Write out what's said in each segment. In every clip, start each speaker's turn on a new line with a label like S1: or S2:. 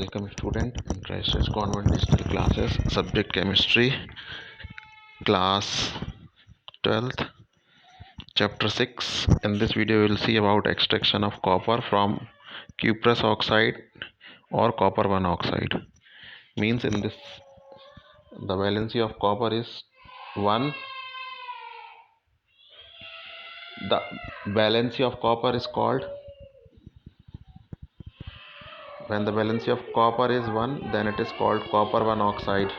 S1: welcome student in Christchurch Convent Digital Classes, subject chemistry, class 12th, chapter 6. In this video, we will see about extraction of copper from cuprous oxide or copper 1 oxide. Means in this, the valency of copper is 1. The valency of copper is called, when the valency of copper is 1, then it is called copper 1 oxide.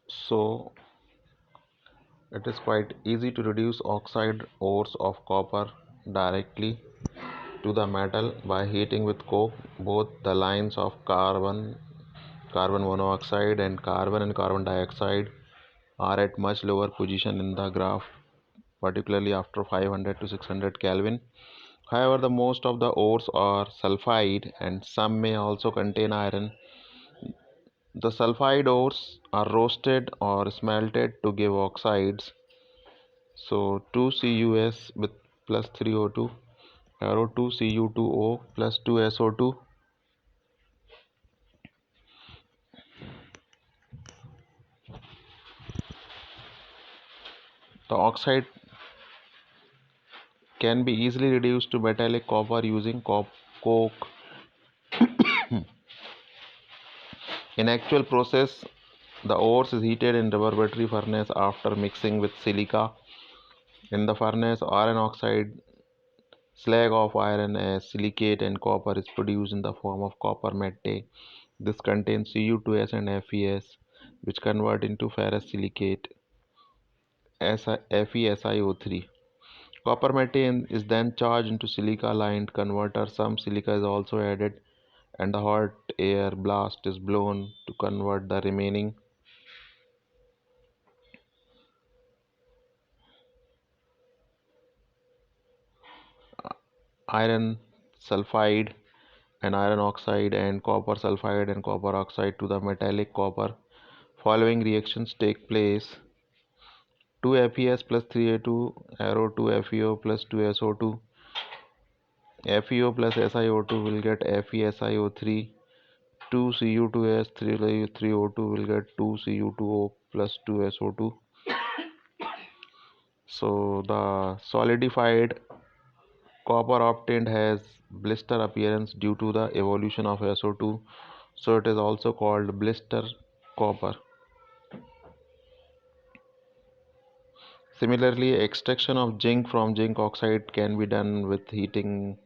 S1: So it is quite easy to reduce oxide ores of copper directly to the metal by heating with coke. Both the lines of carbon monoxide and carbon dioxide are at much lower position in the graph, particularly after 500 to 600 Kelvin. However, the most of the ores are sulfide and some may also contain iron. The sulfide ores are roasted or smelted to give oxides. So 2CuS with plus 3O2, arrow 2Cu2O plus 2SO2. The oxide can be easily reduced to metallic copper using coke. In actual process, the ores is heated in laboratory furnace after mixing with silica. In the furnace, iron oxide, slag of iron as silicate and copper is produced in the form of copper matte. This contains Cu2S and Fe(S), which convert into ferrous silicate FeSiO3. Copper matte is then charged into silica-lined converter. Some silica is also added, and the hot air blast is blown to convert the remaining iron sulfide and iron oxide and copper sulfide and copper oxide to the metallic copper. Following reactions take place: 2FeS plus 3A2, arrow 2FeO plus 2SO2. FeO plus SiO2 will get FeSiO3. 2Cu2S 3O2 will get 2Cu2O plus 2SO2. So the solidified copper obtained has blister appearance due to the evolution of SO2, so it is also called blister copper. Similarly, extraction of zinc from zinc oxide can be done with heating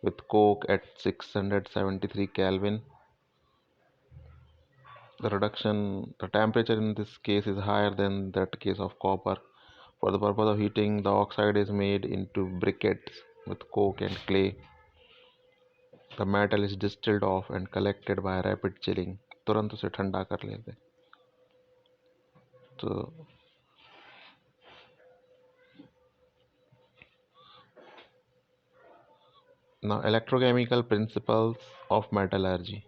S1: with coke at 673 Kelvin. The temperature in this case is higher than that case of copper. For the purpose of heating, the oxide is made into briquettes with coke and clay. The metal is distilled off and collected by rapid chilling. तुरंत उसे ठंडा कर लेते. So now electrochemical principles of metallurgy.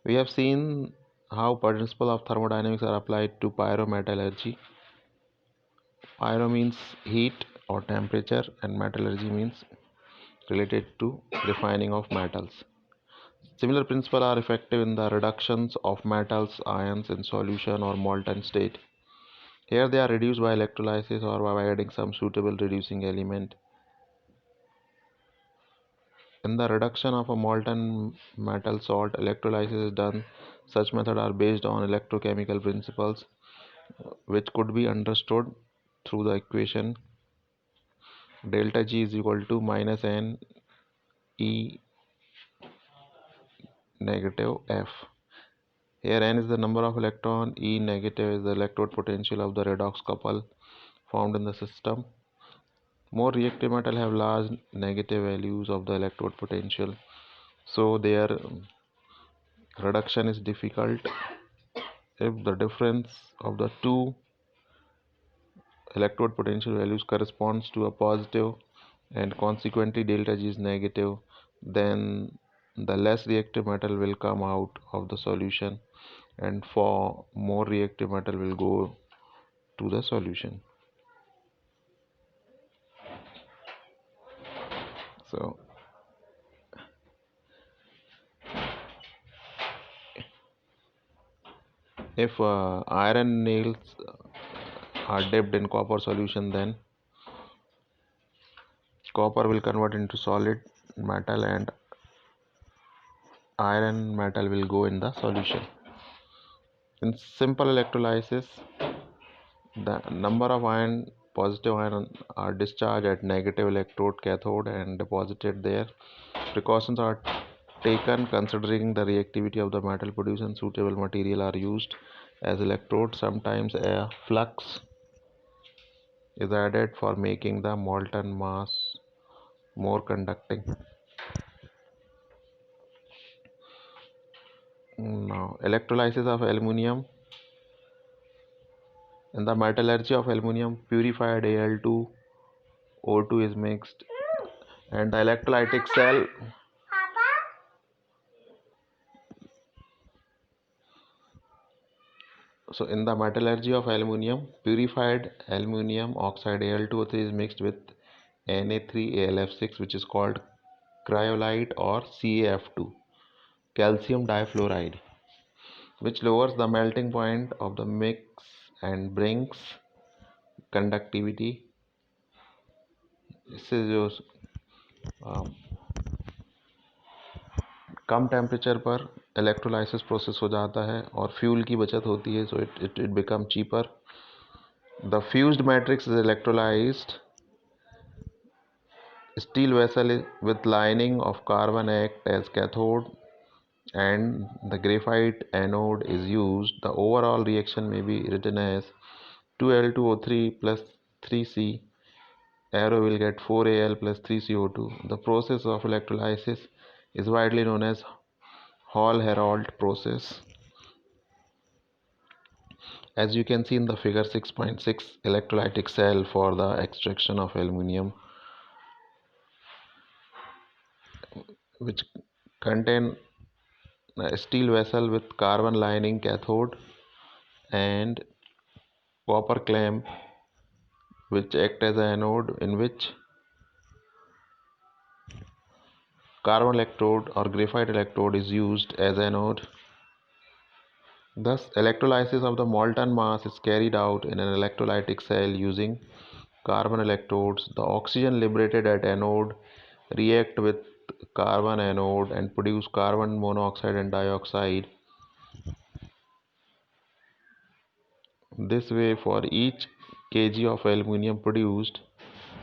S1: We have seen how principles of thermodynamics are applied to pyrometallurgy. Pyro means heat or temperature, and metallurgy means related to refining of metals. Similar principles are effective in the reductions of metals ions in solution or molten state. Here they are reduced by electrolysis or by adding some suitable reducing element. In the reduction of a molten metal salt, electrolysis is done. Such methods are based on electrochemical principles which could be understood through the equation delta G is equal to minus N E negative F. Here N is the number of electron, E negative is the electrode potential of the redox couple found in the system. More reactive metal have large negative values of the electrode potential, so their reduction is difficult. If the difference of the two electrode potential values corresponds to a positive and consequently delta G is negative, then the less reactive metal will come out of the solution and for more reactive metal will go to the solution. So if iron nails are dipped in copper solution, then copper will convert into solid metal and iron metal will go in the solution. In simple electrolysis, the number of positive ion are discharged at negative electrode cathode and deposited there. Precautions are taken considering the reactivity of the metal produced and suitable material are used as electrodes. Sometimes a flux is added for making the molten mass more conducting. Now, electrolysis of aluminum. In the metallurgy of aluminum, purified Al2O2 is mixed and the electrolytic cell. So in the metallurgy of aluminum, purified aluminum oxide Al2O3 is mixed with Na3Alf6, which is called cryolite or CaF2, calcium difluoride, which lowers the melting point of the mix and brings conductivity. इससे जो कम temperature पर electrolysis process हो जाता है और fuel की बचत होती है, so it become cheaper. The fused matrix is electrolysed. Steel vessel with lining of carbon act as cathode and the graphite anode is used. The overall reaction may be written as 2Al2O3 plus 3C. Arrow will get 4Al plus 3CO2. The process of electrolysis is widely known as Hall-Héroult process. As you can see in the figure 6.6, electrolytic cell for the extraction of aluminum, which contain a steel vessel with carbon lining cathode and copper clamp which act as an anode, in which carbon electrode or graphite electrode is used as anode. Thus, electrolysis of the molten mass is carried out in an electrolytic cell using carbon electrodes. The oxygen liberated at anode react with carbon anode and produce carbon monoxide and dioxide. This way, for each kg of aluminum produced,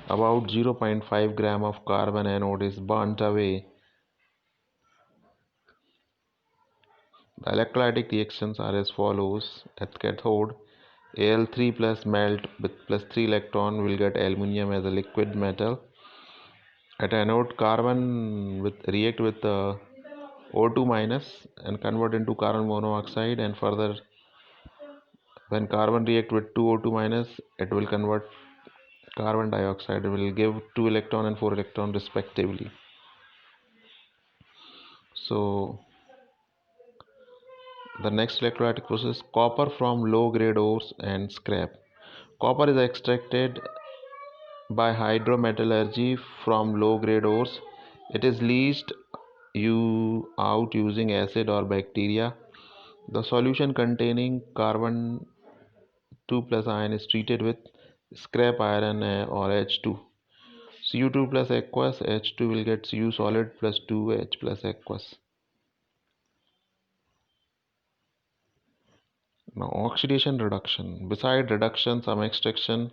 S1: about 0.5 gram of carbon anode is burnt away. The electrolytic reactions are as follows. At cathode, Al3 plus melt with plus 3 electron will get aluminum as a liquid metal. At anode, carbon react with O2 minus and convert into carbon monoxide, and further when carbon react with 2O2 minus, it will convert carbon dioxide. It will give 2 electron and 4 electron respectively. So the next electrolytic process, copper from low grade ores and scrap. Copper is extracted by hydrometallurgy from low grade ores. It is leached out using acid or bacteria. The solution containing carbon 2 plus ion is treated with scrap iron or H2. Cu2 plus aqueous, H2 will get Cu solid plus 2H plus aqueous. Now, oxidation reduction. Beside reduction, some extraction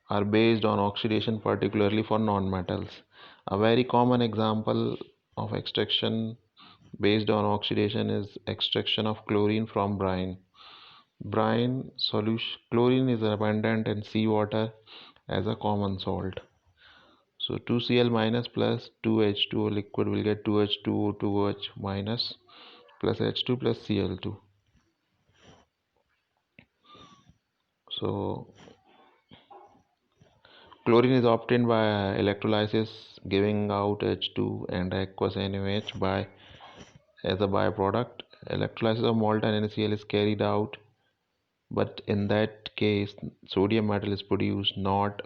S1: are based on oxidation, particularly for non-metals. A very common example of extraction based on oxidation is extraction of chlorine from brine. Brine solution chlorine is abundant in seawater as a common salt. So 2Cl minus plus 2H2O liquid will get 2H2O 2H minus plus H2 plus Cl2. So chlorine is obtained by electrolysis, giving out H2 and aqueous NaOH as a byproduct. Electrolysis of molten NaCl is carried out but in that case, sodium metal is produced, not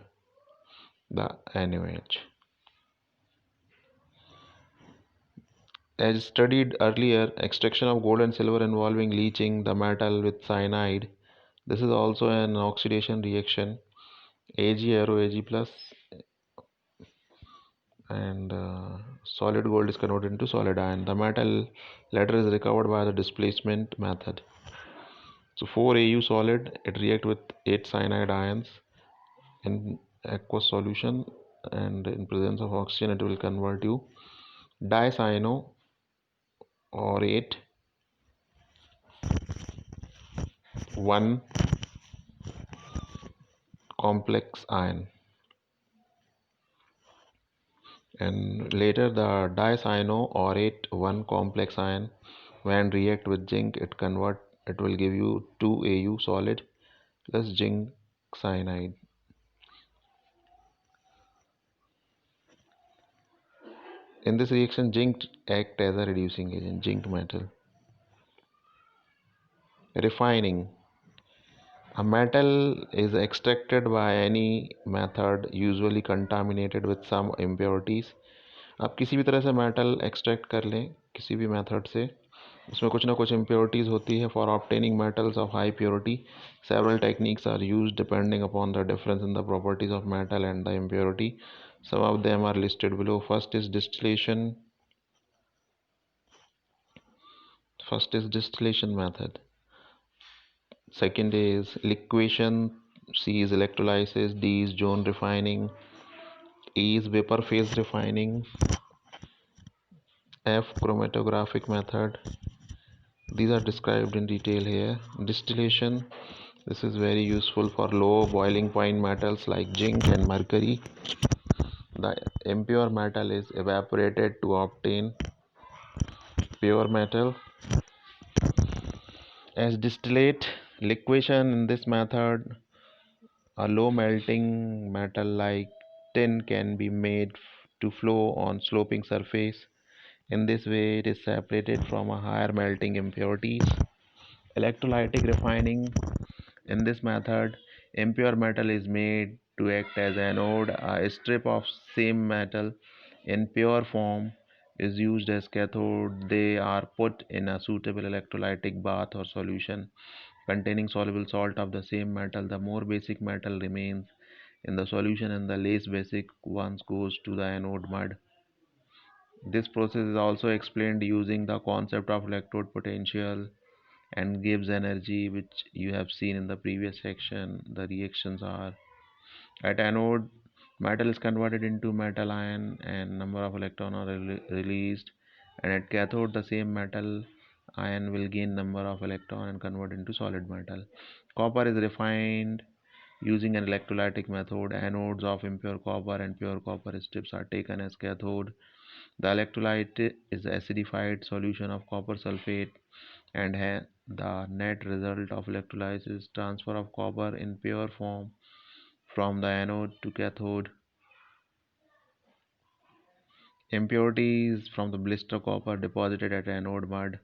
S1: the NaOH. As studied earlier, extraction of gold and silver involving leaching the metal with cyanide. This is also an oxidation reaction. Ag arrow Ag plus, and solid gold is converted into solid iron. The metal later is recovered by the displacement method. So 4 Au solid, it react with 8 cyanide ions in aqueous solution, and in presence of oxygen it will convert to dicyano or 8 1 complex ion, and later the dicyanoorate 1 complex ion, when react with zinc, it will give you 2 Au solid plus zinc cyanide. In this reaction, zinc act as a reducing agent. Zinc metal. Refining. A metal is extracted by any method, usually contaminated with some impurities. आप किसी भी तरह से metal extract कर लें किसी भी method से, उसमें कुछ ना कुछ impurities होती है. For obtaining metals of high purity, several techniques are used depending upon the difference in the properties of metal and the impurity. Some of them are listed below. First is distillation method. Second is liquefaction. C is electrolysis. D is zone refining. E is vapor phase refining. F chromatographic method. These are described in detail here. Distillation. This is very useful for low boiling point metals like zinc and mercury. The impure metal is evaporated to obtain pure metal. As distillate, liquefaction, in this method, a low melting metal like tin can be made to flow on sloping surface. In this way, it is separated from a higher melting impurities. Electrolytic refining. In this method, impure metal is made to act as anode. A strip of same metal in pure form is used as cathode. They are put in a suitable electrolytic bath or solution containing soluble salt of the same metal. The more basic metal remains in the solution and the less basic ones goes to the anode mud. This process is also explained using the concept of electrode potential and gives energy, which you have seen in the previous section. The reactions are: at anode, metal is converted into metal ion and number of electrons are released, and at cathode the same metal ion will gain number of electron and convert into solid metal. Copper is refined using an electrolytic method. Anodes of impure copper and pure copper strips are taken as cathode. The electrolyte is acidified solution of copper sulfate, and the net result of electrolysis is transfer of copper in pure form from the anode to cathode. Impurities from the blister copper deposited at anode mud,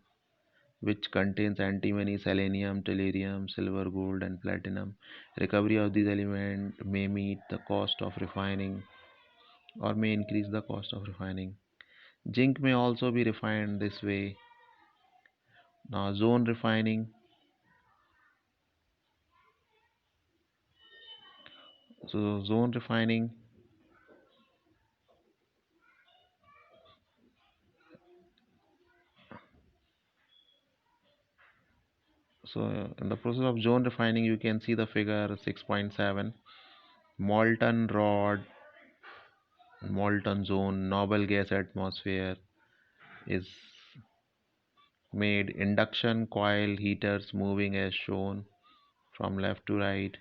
S1: which contains antimony, selenium, tellurium, silver, gold, and platinum. Recovery of these elements may meet the cost of refining or may increase the cost of refining. Zinc may also be refined this way. Now, zone refining. So, zone refining. So, in the process of zone refining, you can see the figure 6.7. Molten rod, molten zone, noble gas atmosphere is made. Induction coil heaters moving as shown from left to right.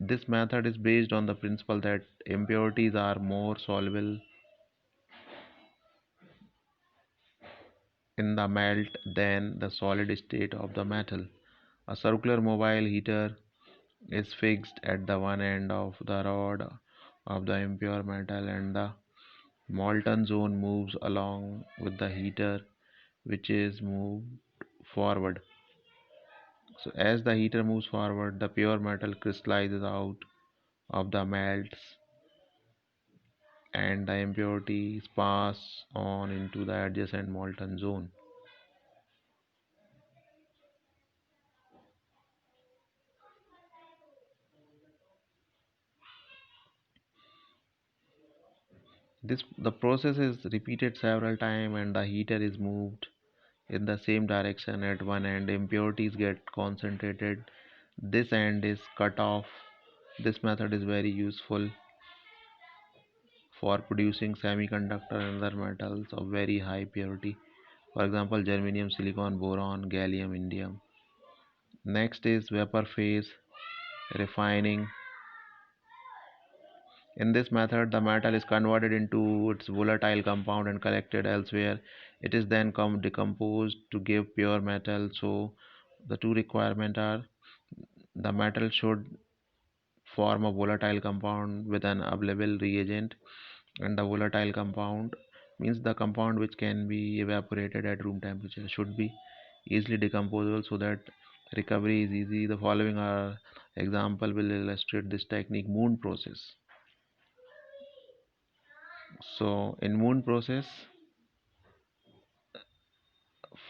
S1: This method is based on the principle that impurities are more soluble in the melt than the solid state of the metal. A circular mobile heater is fixed at the one end of the rod of the impure metal, and the molten zone moves along with the heater, which is moved forward. So as the heater moves forward, the pure metal crystallizes out of the melts and the impurities pass on into the adjacent molten zone. The process is repeated several times and the heater is moved in the same direction. At one end, impurities get concentrated. This end is cut off. This method is very useful for producing semiconductor and other metals of very high purity. For example, germanium, silicon, boron, gallium, indium. Next is vapor phase refining. In this method, the metal is converted into its volatile compound and collected elsewhere. It is then decomposed to give pure metal. So, the two requirements are the metal should form a volatile compound with an available reagent, and the volatile compound means the compound which can be evaporated at room temperature should be easily decomposable so that recovery is easy. The following are example will illustrate this technique. Moon process. So in Moon process,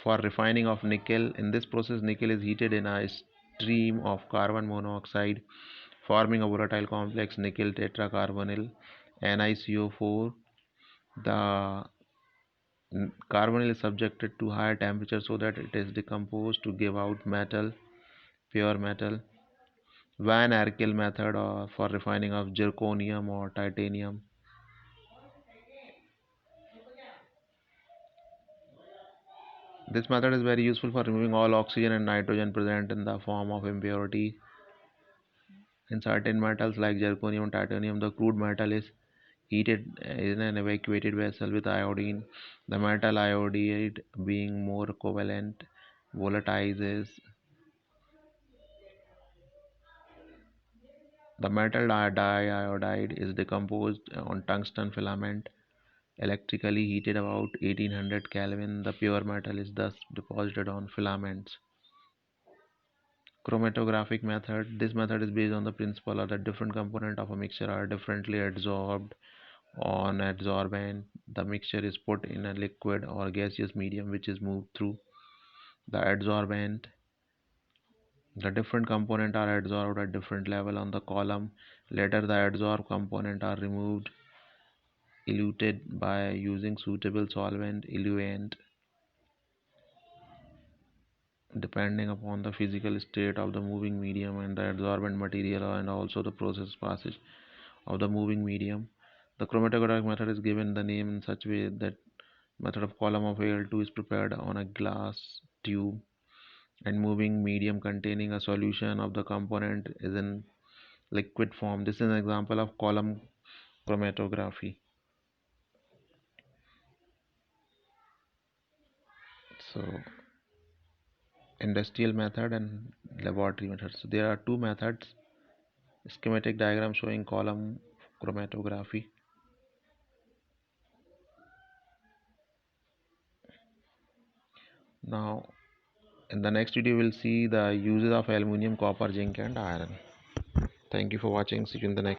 S1: for refining of nickel, in this process nickel is heated in a stream of carbon monoxide forming a volatile complex nickel tetracarbonyl NiCO4. The carbonyl is subjected to higher temperature so that it is decomposed to give out metal, pure metal. Van Erkel method for refining of zirconium or titanium. This method is very useful for removing all oxygen and nitrogen present in the form of impurity. In certain metals like zirconium and titanium, the crude metal is heated in an evacuated vessel with iodine. The metal iodide, being more covalent, volatilizes the metal diiodide is decomposed on tungsten filament, electrically heated about 1800 Kelvin. The pure metal is thus deposited on filaments. Chromatographic method. This method is based on the principle that different components of a mixture are differently adsorbed on adsorbent. The mixture is put in a liquid or gaseous medium which is moved through the adsorbent. The different components are adsorbed at different level on the column. Later the adsorbed components are removed, eluted by using suitable solvent, eluent, depending upon the physical state of the moving medium and the adsorbent material and also the process passage of the moving medium. The chromatographic method is given the name in such way that method of column of Al2 is prepared on a glass tube and moving medium containing a solution of the component is in liquid form. This is an example of column chromatography. So industrial method and laboratory method. So there are two methods. Schematic diagram showing column chromatography. Now in the next video we'll see the uses of aluminium, copper, zinc and iron. Thank you for watching. See you in the next